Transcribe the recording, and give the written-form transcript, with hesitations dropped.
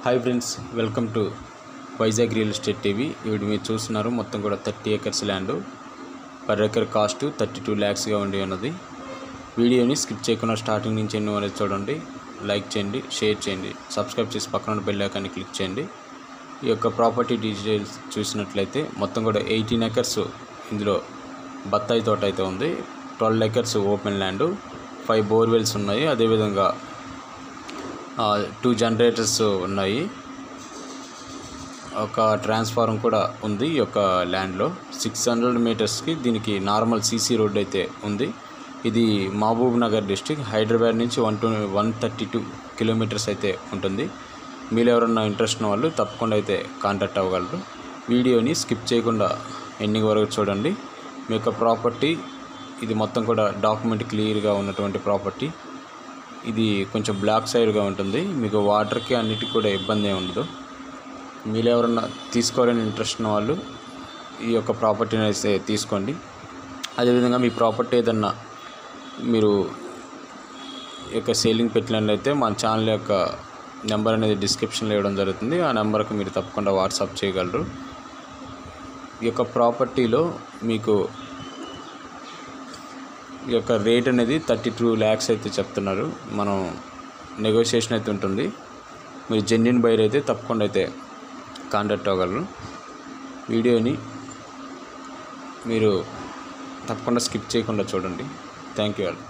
Hi friends, welcome to Vizag real estate TV. ఇప్పుడు మీరు చూస్తున్నారు మొత్తం కూడా 30 acres land. Per acre cost 32 lakhsగా ఉండి ఉన్నది. వీడియోని స్కిప్ చేయకుండా స్టార్టింగ్ నుంచి ఎన్ని వరకు చూడండి. లైక్ చేయండి, షేర్ చేయండి, సబ్స్క్రైబ్ చేసి పక్కన బెల్ ఐకాన్ని క్లిక్ చేయండి. ఈ యొక్క ప్రాపర్టీ డీటెయిల్స్ చూసినట్లయితే మొత్తం కూడా 18 acres ఇందులో బత్తాయి తోట అయితే ఉంది. 12 acres ఓపెన్ ల్యాండ్, 5 బోర్వెల్స్ ఉన్నాయి. అదేవిధంగా 2 జనరేటర్స్ ఉన్నాయి. ఒక ట్రాన్స్ఫార్మర్ కూడా ఉంది ఈ యొక్క ల్యాండ్లో. 600 మీటర్స్కి దీనికి నార్మల్ సీసీ రోడ్ అయితే ఉంది. ఇది మహబూబ్ నగర్ డిస్టిక్, హైదరాబాద్ నుంచి 132 కిలోమీటర్స్ అయితే ఉంటుంది. మీరు ఎవరన్నా ఇంట్రెస్ట్ ఉన్న వాళ్ళు తప్పకుండా అయితే కాంటాక్ట్ అవ్వగలరు. వీడియోని స్కిప్ చేయకుండా ఎండింగ్ వరకు చూడండి. మీ యొక్క ప్రాపర్టీ ఇది మొత్తం కూడా డాక్యుమెంట్ క్లియర్గా ఉన్నటువంటి ప్రాపర్టీ. ఇది కొంచెం బ్లాక్ సైడ్గా ఉంటుంది. మీకు వాటర్కి అన్నిటికీ కూడా ఇబ్బంది ఏమి ఉండదు. మీరు ఎవరన్నా తీసుకోవాలని ఇంట్రెస్ట్ ఉన్న వాళ్ళు ఈ యొక్క ప్రాపర్టీని అయితే తీసుకోండి. అదేవిధంగా మీ ప్రాపర్టీ ఏదన్నా మీరు ఈ యొక్క సేలింగ్ పెట్టినట్లయితే మన ఛానల్ యొక్క నెంబర్ అనేది డిస్క్రిప్షన్లో ఇవ్వడం జరుగుతుంది. ఆ నెంబర్కి మీరు తప్పకుండా వాట్సాప్ చేయగలరు. ఈ యొక్క ప్రాపర్టీలో మీకు ఈ యొక్క రేట్ అనేది 32 lakhs అయితే చెప్తున్నారు. మనం నెగోషియేషన్ అయితే ఉంటుంది. మీరు జెన్యూన్ బయర్ అయితే తప్పకుండా అయితే కాంటాక్ట్ అవ్వగలరు. వీడియోని మీరు తప్పకుండా స్కిప్ చేయకుండా చూడండి. Thank you all.